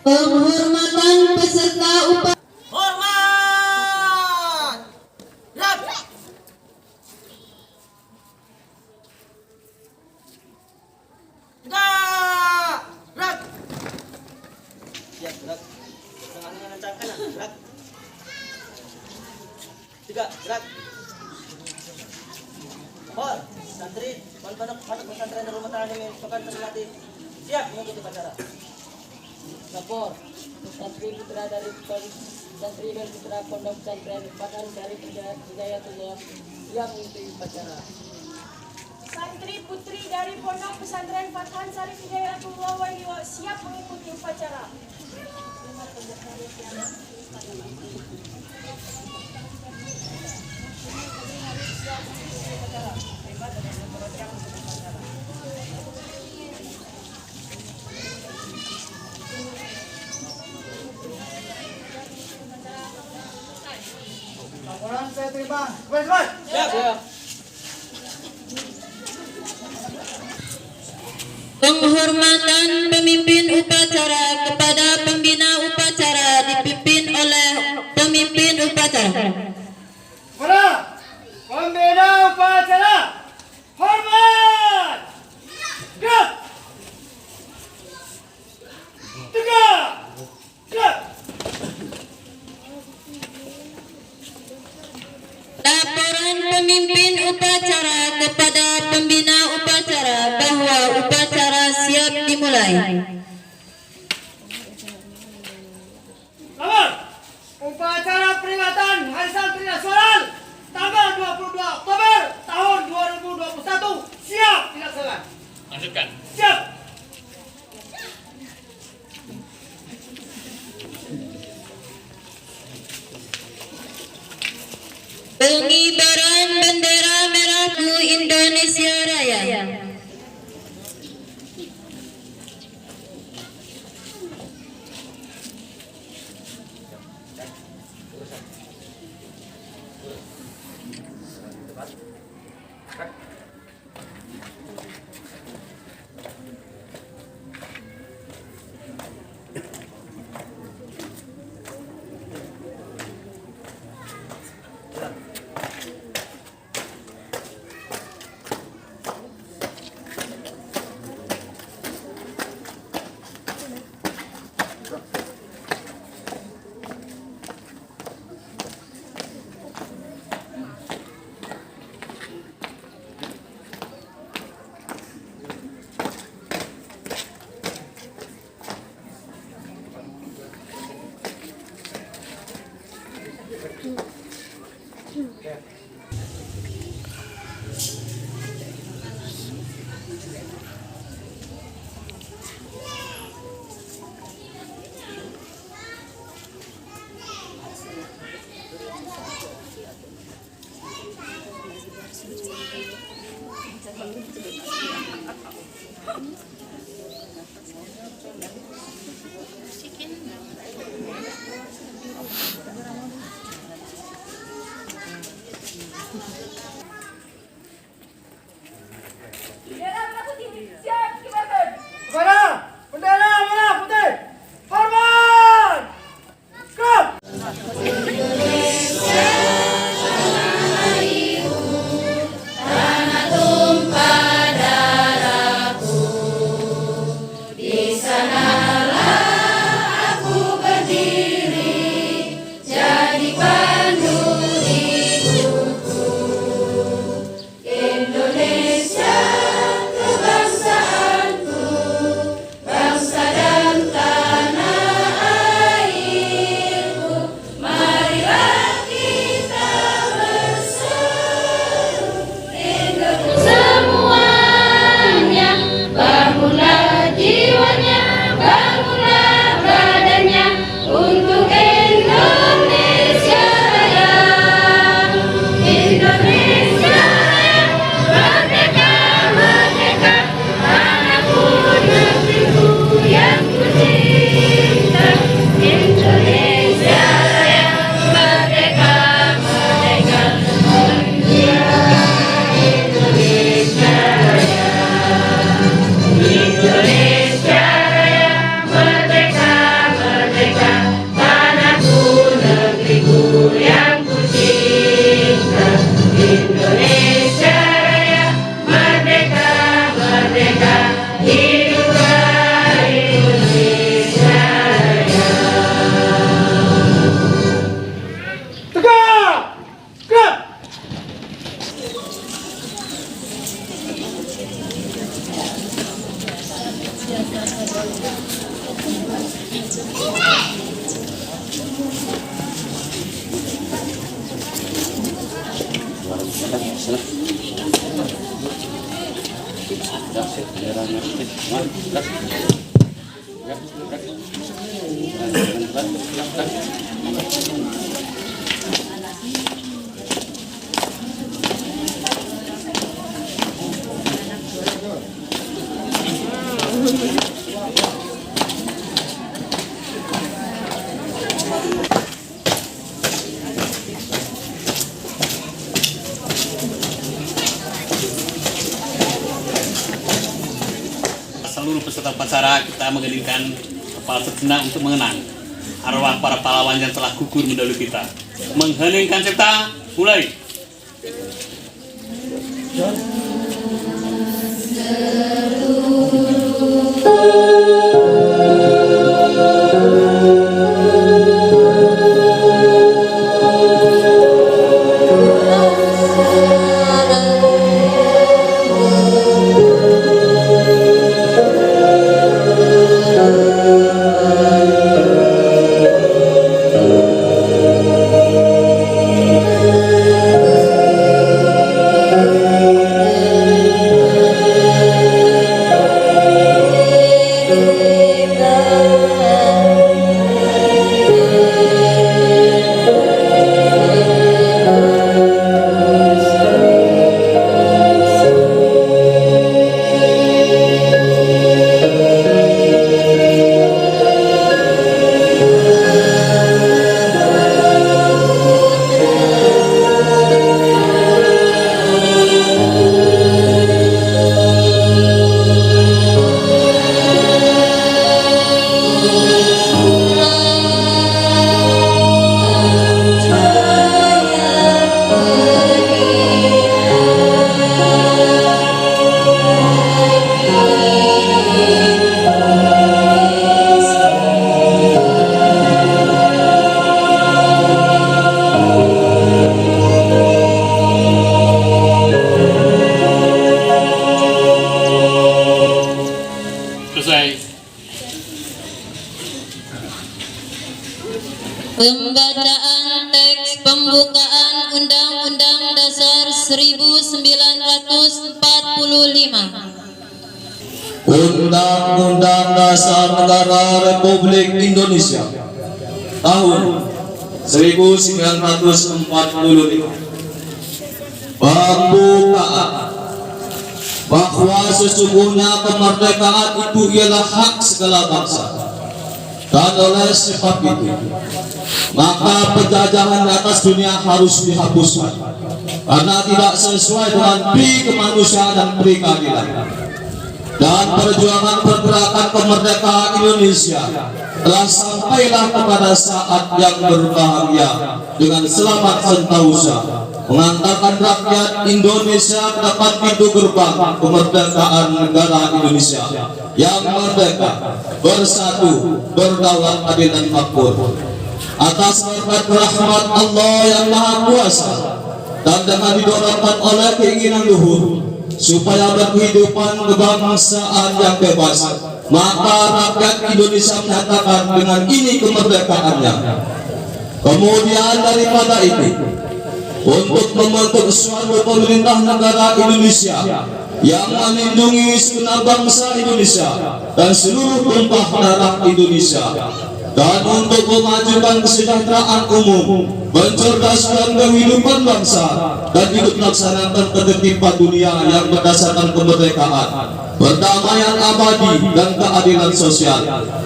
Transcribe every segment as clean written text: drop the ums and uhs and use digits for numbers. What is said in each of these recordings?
Penghormatan peserta upacara. Hormat! Rak! Tegak! Rak! Siap, Rak. Tangannya nancangkan, Rak. Tegak, Rak. Hor, santri, panak pesantren Darul Matalim yang pekan terlatih. Siap mengikuti upacara. Lapor, santri putra dari santri dan putra pondok pesantren Fathan Syarif Hidayatullah yang mengikuti upacara. Santri putri dari pondok pesantren Fathan Syarif Hidayatullah siap mengikuti upacara. Laporan saya terima. Cepat. Siap. Penghormatan pemimpin upacara kepada pembina upacara dipimpin oleh pemimpin upacara. Para pembina upacara, hormat! Gerak! Tegak! Gerak! Laporan pemimpin upacara kepada pembina upacara bahwa upacara siap dimulai. Lapor! Upacara peringatan Hari Santri Nasional tanggal 22 Oktober tahun 2021 siap dilaksanakan. Lanjutkan. Siap. Pengibaran bendera merah putih Indonesia Raya. Bendera merah putih siap kibarkan. Kepada bendera merah putih, hormat! Gerak! Seluruh peserta upacara kita menggelingkan kepala sejenak untuk mengenang arwah para pahlawan yang telah gugur mendahului kita. Mengheningkan cipta, mulai. Pembacaan teks pembukaan Undang-Undang Dasar 1945. Undang-Undang Dasar Negara Republik Indonesia tahun 1945. Pembukaan bahwa sesungguhnya kemerdekaan itu ialah hak segala bangsa, dan oleh sebab itu maka penjajahan di atas dunia harus dihapuskan karena tidak sesuai dengan pri kemanusiaan dan pri keadilan. Dan perjuangan pergerakan kemerdekaan Indonesia telah sampailah kepada saat yang berbahagia dengan selamat sentosa, mengantarkan rakyat Indonesia ke depan pintu gerbang kemerdekaan negara Indonesia yang merdeka, bersatu, berdaulat, adil dan makmur. atas berkat rahmat Allah yang Maha Kuasa dan dengan didorongkan oleh keinginan luhur supaya berkehidupan kebangsaan yang bebas, maka rakyat Indonesia menyatakan dengan ini kemerdekaannya. Kemudian daripada itu, untuk membentuk suatu pemerintah negara Indonesia yang melindungi segenap bangsa Indonesia dan seluruh tumpah darah Indonesia, dan untuk memajukan kesejahteraan umum, mencerdaskan kehidupan bangsa, dan hidup melaksanakan ketertiban dunia yang berdasarkan kemerdekaan, perdamaian abadi, dan keadilan sosial.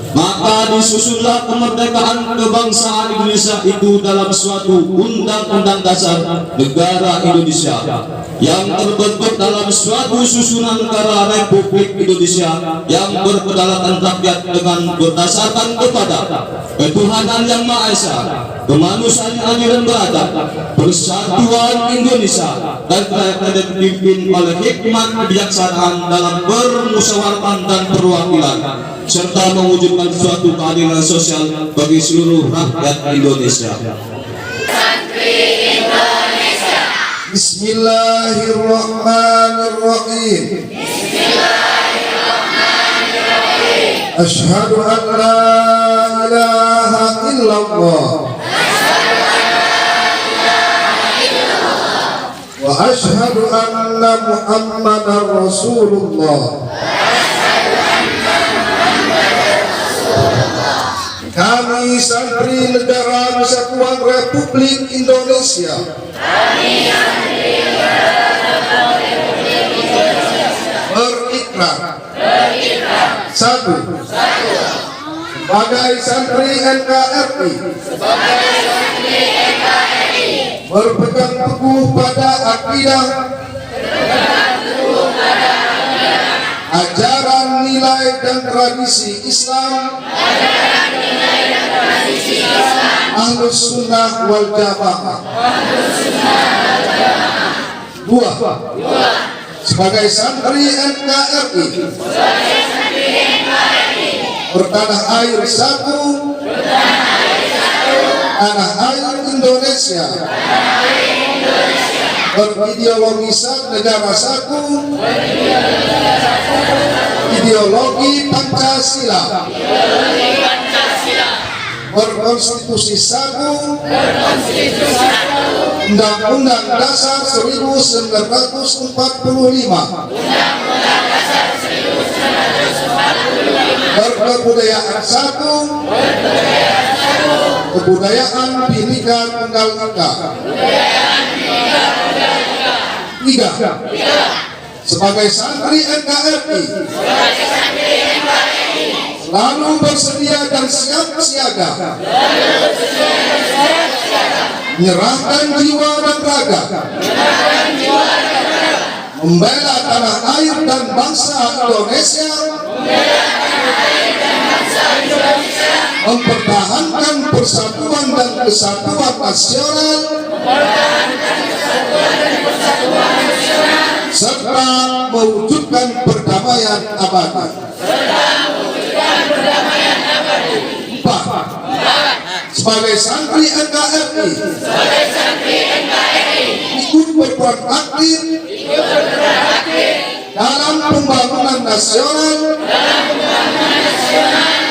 Maka disusunlah kemerdekaan kebangsaan Indonesia itu dalam suatu undang-undang dasar negara Indonesia yang terbentuk dalam suatu susunan negara Republik Indonesia yang berkedaulatan rakyat dengan berdasarkan kepada ketuhanan yang Maha Esa, kemanusiaan adil dan beradab, persatuan Indonesia, dan rakyat dipimpin oleh hikmat kebijaksanaan dalam bermusyawarah dan perwakilan, serta mewujudkan suatu keadilan sosial bagi seluruh rakyat Indonesia. Bismillahirrahmanirrahim. Asyhadu an la ilaha illallah wa asyhadu anna Muhammadar Rasulullah. Kami santri Negara Kesatuan Republik Indonesia berikrar satu, sebagai santri NKRI berpegang teguh pada akidah, ajaran, nilai dan tradisi Islam, Ahlus Sunnah wal Jamaah. Dua, sebagai santri NKRI bertanah air satu, tanah air Indonesia, berideologi negara satu, ideologi Pancasila, berkonstitusi satu, Undang-Undang Dasar 1945, berkebudayaan satu, kebudayaan Bhinneka Tunggal Ika. Tiga, sebagai santri NKRI selalu bersedia dan siap siaga menyerahkan jiwa dan raga membela tanah air dan bangsa Indonesia, mempertahankan persatuan dan kesatuan nasional, serta mewujudkan perdamaian abadi. Empat, sebagai santri NKRI ikut berperan aktif dalam pembangunan nasional,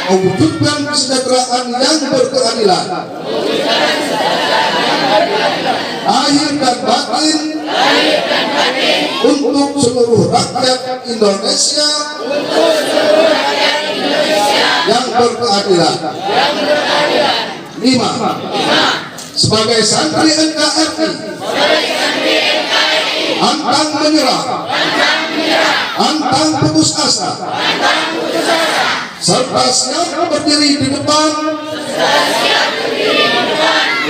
mewujudkan kesejahteraan yang berkeadilan, lahir dan batin, untuk seluruh rakyat Indonesia yang berkeadilan. Lima, sebagai santri NKRI antang menyerah, antang putus asa, serta siap berdiri di depan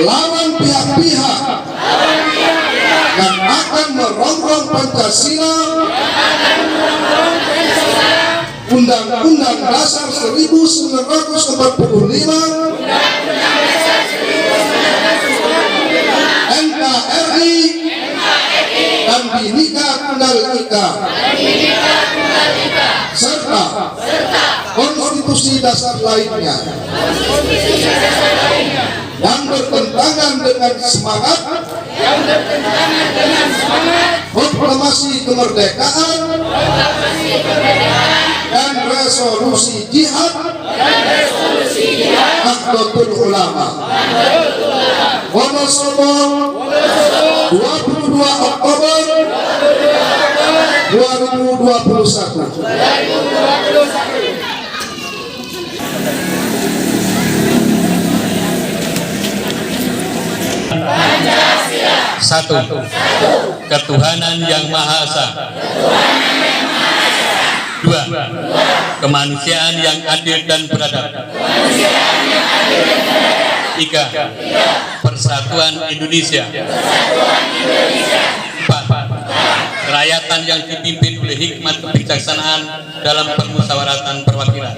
lawan pihak-pihak yang akan merongrong Pancasila, Undang-Undang Dasar 1945, NKRI, dan Bhinneka Tunggal Ika, serta konstitusi dasar lainnya. yang bertentangan dengan semangat proklamasi kemerdekaan dan resolusi jihad Nahdlatul Ulama Wonosobo 22 Oktober 2021. Satu, ketuhanan yang Maha Esa. Dua, kemanusiaan yang adil dan beradab. Tiga, persatuan Indonesia. Empat, kerakyatan yang dipimpin oleh hikmat kebijaksanaan dalam permusyawaratan perwakilan.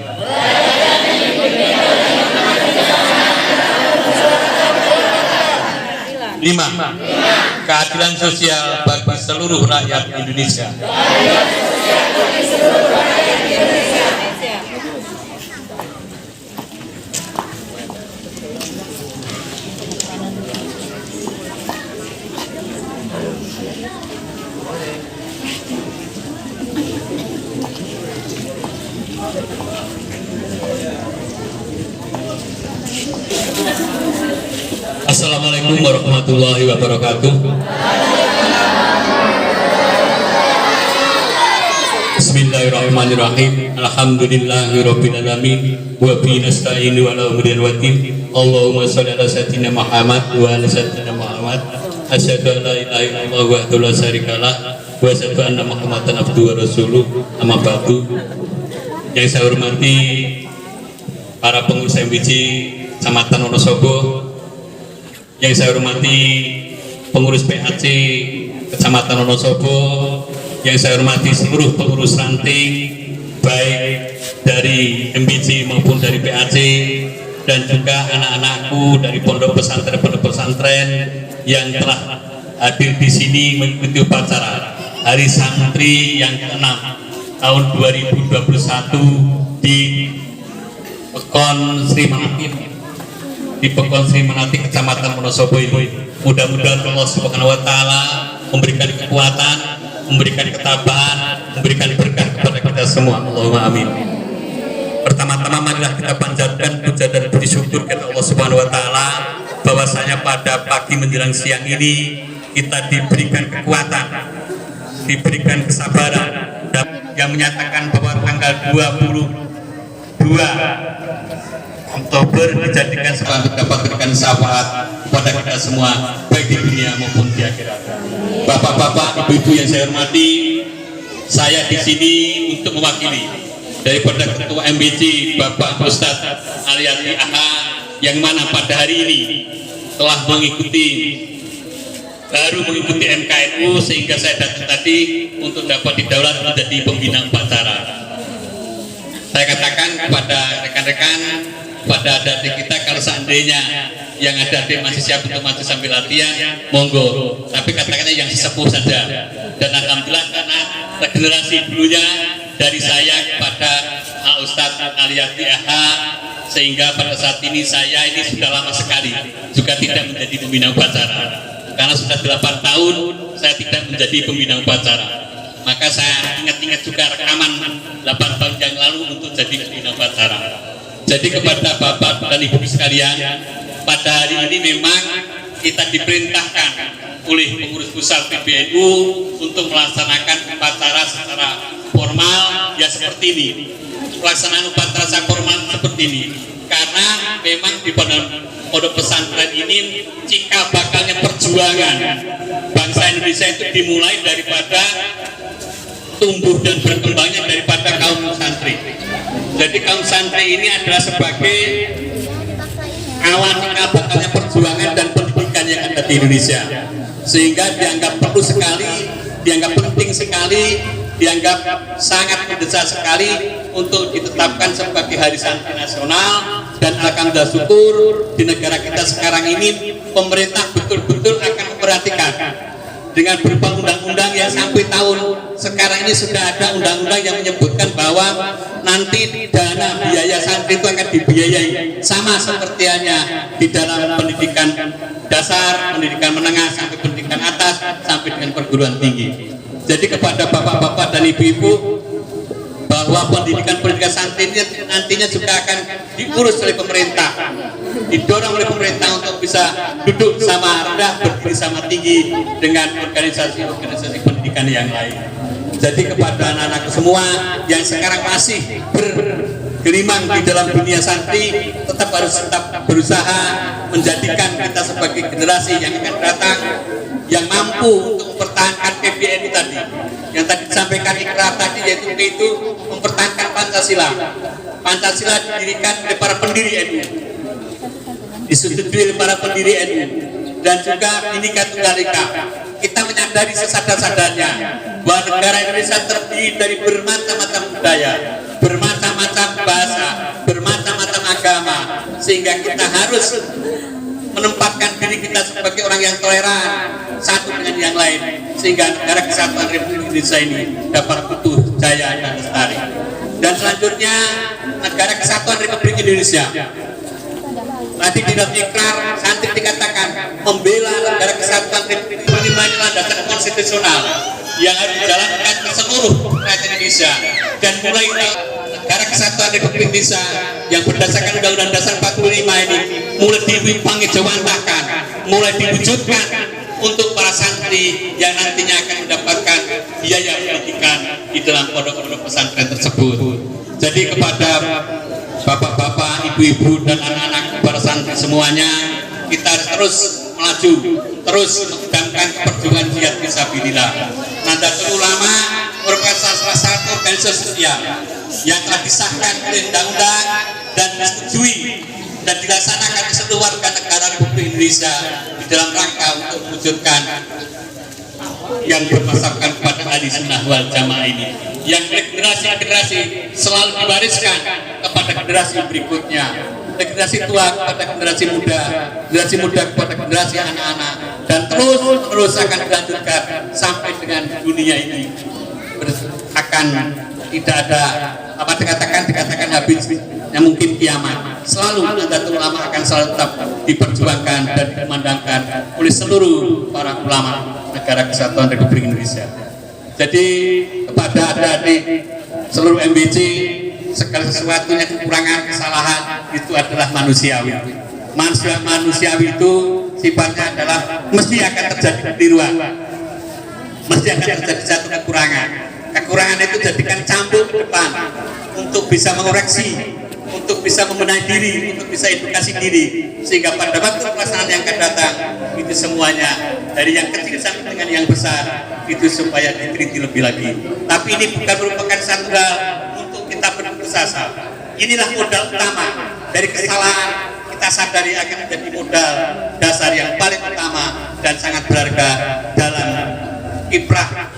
Lima, keadilan sosial bagi seluruh rakyat Indonesia. Assalamualaikum warahmatullahi wabarakatuh. Bismillahirrahmanirrahim. Alhamdulillahirabbil alamin wa bihi nasta'inu ala umuri waddin. Allahumma shalli ala sayyidina Muhammad wa ala sayyidina Muhammad. Asyhadu an la ilaha illallah wahdahu la syarikalah wa asyhadu anna Muhammadan abduhu wa rasuluh. Amma ba'du. Yang saya hormati para pengurus MBC Kecamatan Wonosobo, yang saya hormati pengurus PAC Kecamatan Wonosobo, yang saya hormati seluruh pengurus ranting baik dari MBC maupun dari PAC, dan juga anak-anakku dari pondok pesantren yang telah hadir di sini mengikuti upacara Hari Santri yang ke-6 tahun 2021 di Pekon Sri Manati Kecamatan Wonosobo ini. Mudah-mudahan Allah Subhanahu wa taala memberikan kekuatan, memberikan ketabahan, memberikan berkah kepada kita semua. Allahumma amin. Pertama-tama marilah kita panjatkan puja dan puji syukur kepada Allah Subhanahu wa taala bahwasanya pada pagi menjelang siang ini kita diberikan kekuatan, diberikan kesabaran, dan yang menyatakan bahwa tanggal 22 Oktober dijadikan untuk dapat berikan syafaat kepada kita semua baik di dunia maupun di akhirat. Bapak-bapak, ibu-ibu yang saya hormati, saya di sini untuk mewakili daripada Ketua MBC Bapak Ustadz Aliyati AH yang mana pada hari ini telah baru mengikuti MKNU, sehingga saya datang tadi untuk dapat didaulat menjadi pembina upacara. Saya katakan kepada rekan-rekan, pada adik kita, kalau seandainya yang ada adik masih siap untuk maju sambil latihan, monggo. Tapi katakannya yang sesepuh saja. Dan alhamdulillah karena regenerasi dulunya dari saya kepada Al Ustadz Aliyati AH, sehingga pada saat ini saya ini sudah lama sekali juga tidak menjadi pembina upacara. Karena sudah 8 tahun saya tidak menjadi pembina upacara. Maka saya ingat-ingat juga rekaman 8 tahun yang lalu untuk jadi pembina upacara. Jadi kepada Bapak dan Ibu sekalian, pada hari ini memang kita diperintahkan oleh pengurus pusat PBNU untuk melaksanakan upacara secara formal ya seperti ini. Pelaksanaan upacara secara formal seperti ini karena memang di pondok pesantren ini cikal bakalnya perjuangan bangsa Indonesia itu dimulai daripada tumbuh dan berkembangnya daripada kaum santri. Jadi kaum santri ini adalah sebagai awal cikal bakalnya perjuangan dan pendidikan yang ada di Indonesia, sehingga dianggap perlu sekali, dianggap penting sekali, dianggap sangat mendesak sekali untuk ditetapkan sebagai Hari Santri Nasional. Dan alhamdulillah syukur di negara kita sekarang ini pemerintah betul-betul akan memperhatikan dengan berupa undang-undang undang-undang yang sampai tahun sekarang ini sudah ada undang-undang yang menyebutkan bahwa nanti dana biaya santri itu akan dibiayai sama seperti hanya di dalam pendidikan dasar, pendidikan menengah sampai pendidikan atas sampai dengan perguruan tinggi. Jadi kepada bapak-bapak dan ibu-ibu bahwa pendidikan santri ini nantinya juga akan diurus oleh pemerintah, didorong oleh pemerintah untuk bisa duduk sama rendah, berdiri sama tinggi dengan organisasi-organisasi pendidikan yang lain. Jadi kepada anak-anak semua yang sekarang masih bergelimang di dalam dunia santri, tetap berusaha menjadikan kita sebagai generasi yang akan datang yang mampu untuk mempertahankan PBNU tadi, yang tadi disampaikan Ikrar tadi, yaitu mempertahankan Pancasila. Pancasila didirikan oleh para pendiri NU, disetujui oleh para pendiri NU, dan juga Bhinneka Tunggal Ika. Kita menyadari sesadar-sadarnya bahwa negara Indonesia terdiri dari bermacam-macam budaya, bermacam-macam bahasa, bermacam-macam agama, sehingga kita harus menempatkan diri kita sebagai orang yang toleran satu dengan yang lain, sehingga negara kesatuan Republik Indonesia ini dapat utuh, jaya, dan lestari. Dan selanjutnya negara kesatuan Republik Indonesia tadi di dalam Ikrar santri dikatakan membela negara kesatuan Republik Indonesia ini landasan konstitusional yang harus dijalankan ke seluruh rakyat Indonesia, dan mulai negara kesatuan Republik Indonesia yang berdasarkan Undang-Undang Dasar 45 ini mulai dipangejawantahkan, mulai diwujudkan untuk para santri yang nantinya akan mendapatkan biaya pendidikan di dalam pondok-pondok pesantren tersebut. Jadi kepada bapak-bapak, ibu-ibu, dan anak-anak para santri semuanya, kita harus terus melaju, terus mengembangkan perjuangan jihad fisabilillah. Nahdlatul Ulama merupakan salah satu organisasi sosial yang telah disahkan oleh undang-undang dan disetujui dan dilaksanakan di seluruh warga negara Republik Indonesia di dalam rangka untuk mewujudkan yang berpasarkan kepada ahli sunnah wal jamaah ini, yang generasi-generasi selalu diwariskan kepada generasi berikutnya, generasi tua kepada generasi muda kepada generasi anak-anak, dan terus akan dilanjutkan sampai dengan dunia ini akan tidak ada apa dikatakan habis yang mungkin kiamat. Selalu Nahdlatul Ulama akan selalu tetap diperjuangkan dan dikumandangkan oleh seluruh para ulama negara kesatuan Republik Indonesia. Jadi kepada adik-adik seluruh MBC, segala sesuatunya kekurangan, kesalahan itu adalah manusiawi. Manusiawi itu sifatnya adalah mesti akan terjadi kekeliruan, mesti akan terjadi satu kekurangan. Kekurangan itu jadikan cambuk ke depan untuk bisa mengoreksi, untuk bisa membenahi diri, untuk bisa edukasi diri, sehingga pada waktu pelaksanaan yang akan datang itu semuanya dari yang kecil sampai dengan yang besar itu supaya diteliti lebih lagi. Tapi ini bukan merupakan satu hal untuk kita berputus asa. Inilah modal utama dari kesalahan, kita sadari akan menjadi modal dasar yang paling utama dan sangat berharga dalam kiprah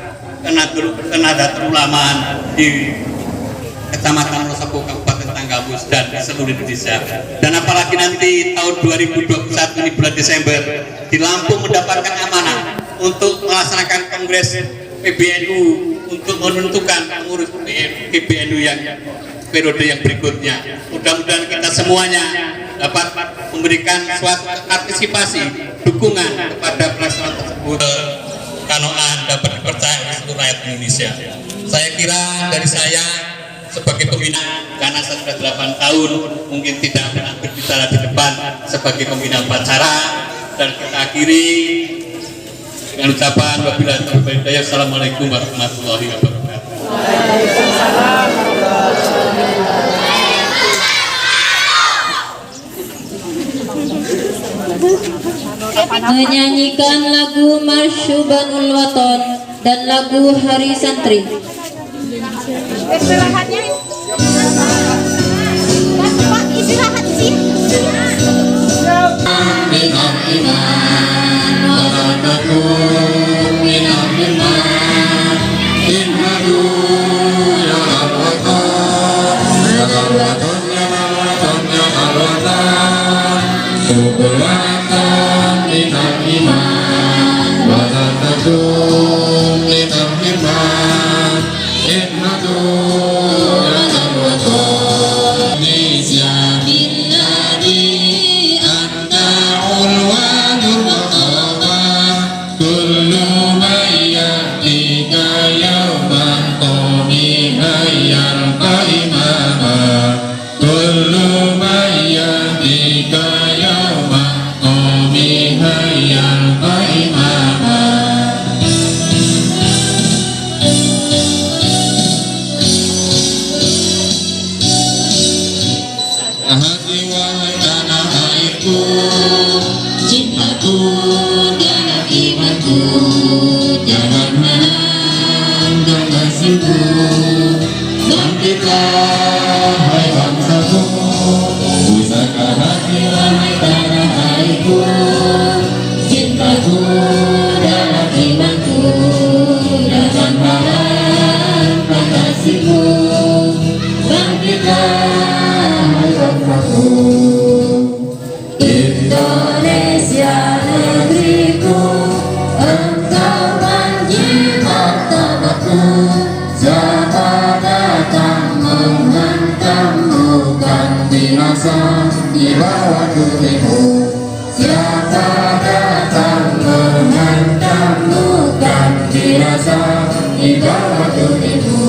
Nahdlatul Ulama di Kecamatan Wonosobo, Kabupaten Tanggamus, dan di seluruh Indonesia. Dan apalagi nanti tahun 2021 ini bulan Desember di Lampung mendapatkan amanah untuk melaksanakan Kongres PBNU untuk menentukan pengurus PBNU yang periode yang berikutnya. Mudah-mudahan kita semuanya dapat memberikan suatu partisipasi, dukungan kepada pelaksanaan tersebut. Kanoan dapat dipercaya oleh seluruh rakyat Indonesia. Saya kira dari saya sebagai pembina, karena saya sudah 8 tahun mungkin tidak pernah berbicara di depan sebagai pembina upacara, dan kita akhiri dengan ucapan wabillahi taufiq wal hidayah. Assalamualaikum warahmatullahi wabarakatuh. Menyanyikan lagu Marsyubanul Waton dan lagu Hari Santri. Istirahatnya Pak, istirahat sih. Minal iman wa la takum kullu mayyatika yawman qawmihayyal qaimama kullu mayyatika yawman qawmihayyal qaimama hati wahai tanah airku cintaku dan imanku jangan menanggung nasibku bangkitlah hai bangsaku pusaka hati wahai tanah airku cintaku dan imanku jangan menanggung nasibku bangkitlah hai bangsaku Indonesia negeriku, engkau menjimat tanahku. Siapa datang menghantammu kan binasa di bawah tubuhmu. Siapa datang menghantammu kan binasa di bawah tubuhmu.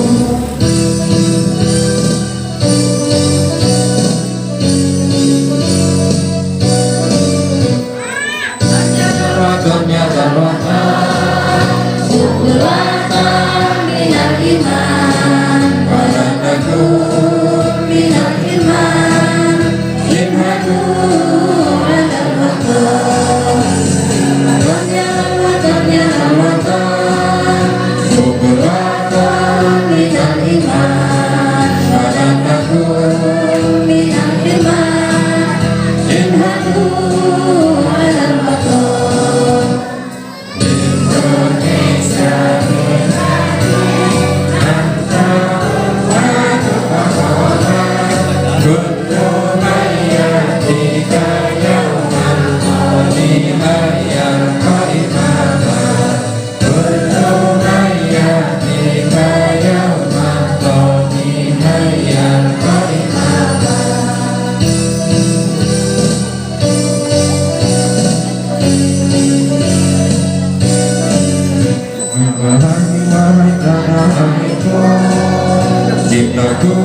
Cintaku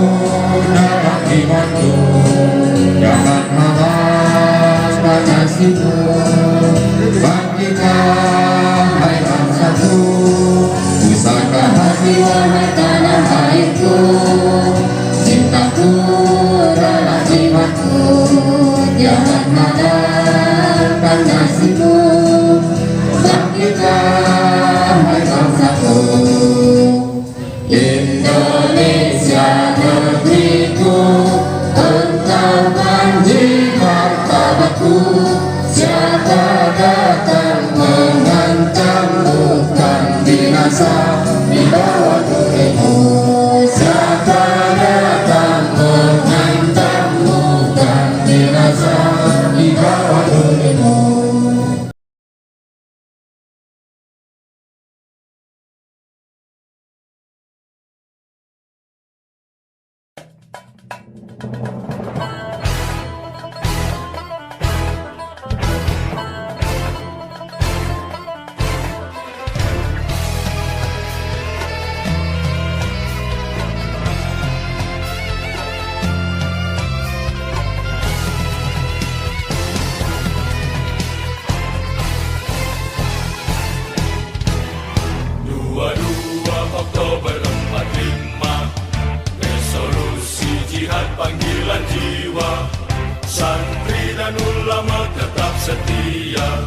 dalam imanku jangan malas nasibku bangkitlah hai bangsaku pusaka hati wahai tanah airku cintaku dalam imanku jangan malas nasibku bangkitlah hai bangsaku Indonesia negeriku, engkau menjimat tanahku. Siapa datang mengancammu kan binasa di bawah tubuhmu. Siapa datang mengancammu kan binasa di bawah tubuhmu. Oktober 45 resolusi jihad panggilan jiwa santri dan ulama tetap setia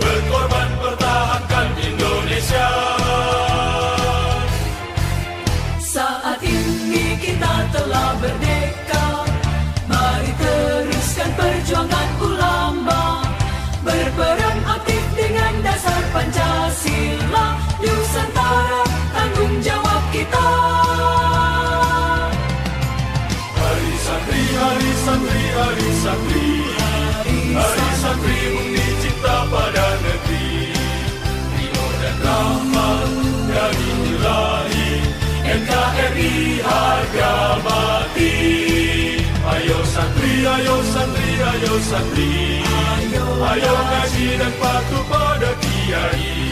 berkorban pertahankan Indonesia. Saat ini kita telah merdeka, mari teruskan perjuangan ulama, berperan aktif dengan dasar Pancasila, Nusantara tanggung jawab kita. Hari santri, hari santri, hari santri, hari santri murni cinta pada negeri, ridho dan rahmat dari Ilahi, NKRI harga mati. Ayo santri, ayo santri, ayo santri, ayo ngaji dan patuh pada kiai.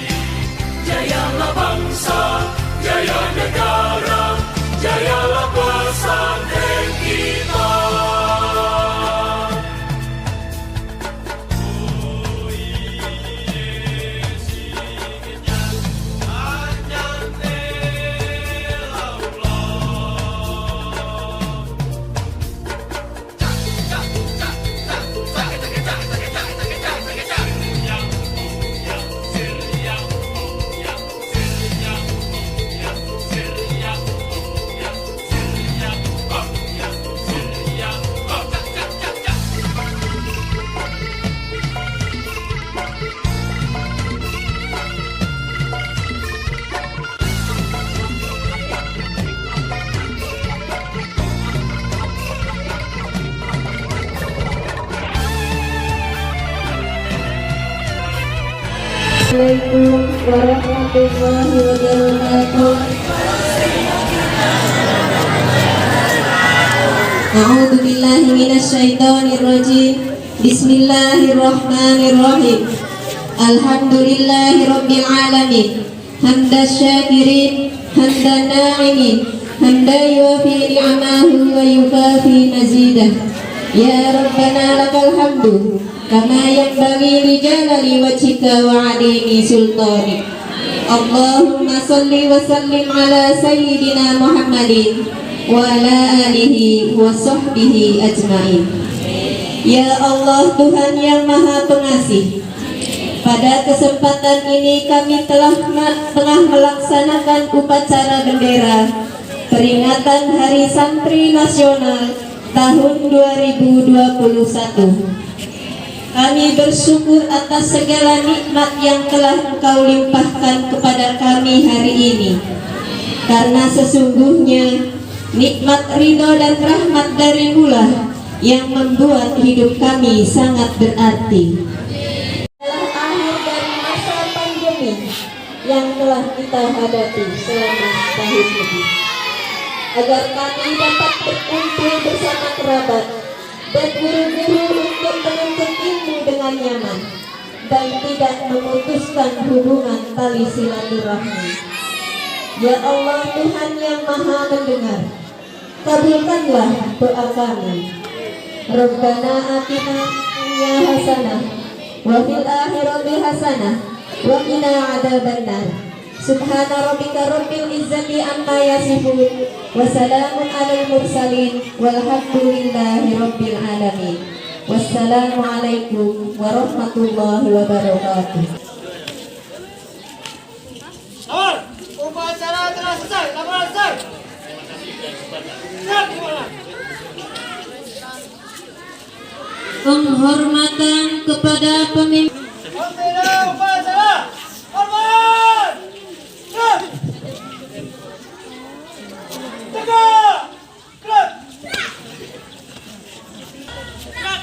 Assalamualaikum warahmatullahi wabarakatuh. A'udzu billahi minasy syaithanir rajim. Bismillahirrahmanirrahim. Alhamdulillahi rabbil alamin. Hamdas syakirin, hamdan na'imin, hamdan yuwafi ni'amahu wa yukafi mazidah. Ya Rabbana lakal hamdu kama yanbaghi li jalali wajhika wa 'azimi sultanik. Allahumma salli wa sallim ala sayyidina Muhammadin wa ala alihi wa sahbihi ajmain. Ya Allah, Tuhan yang Maha Pengasih, pada kesempatan ini kami tengah melaksanakan upacara bendera peringatan Hari Santri Nasional tahun 2021. Kami bersyukur atas segala nikmat yang telah Engkau limpahkan kepada kami hari ini, karena sesungguhnya nikmat ridho dan rahmat darimu-lah yang membuat hidup kami sangat berarti. Akhir dari masa pandemi yang telah kita hadapi selama tahun lebih, agar kami dapat berkumpul bersama kerabat dan guru-guru untuk menuntut ilmu dengan nyaman dan tidak memutuskan hubungan tali silaturahmi. Ya Allah, Tuhan yang Maha Mendengar, kabulkanlah doa kami. Rabbana atina dunya hasanah wa fil akhirati hasanah wa qina adzabannar. Subhana rabbika rabbil izzati amma yasifun wa salamun alal mursalin walhamdulillahi rabbil alamin. Wassalamualaikum warahmatullahi wabarakatuh. Awal, upacara telah selesai. Laporan selesai. Siap gimana? Penghormatan kepada pemimpin. Pembina upacara. Hormat. Siap. Tegak. Gerak. Gerak.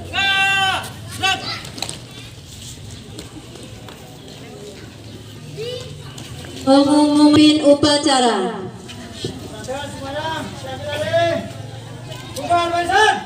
Gerak. Gerak. Pemimpin upacara. Semuanya, siap lagi. Bukan barisan.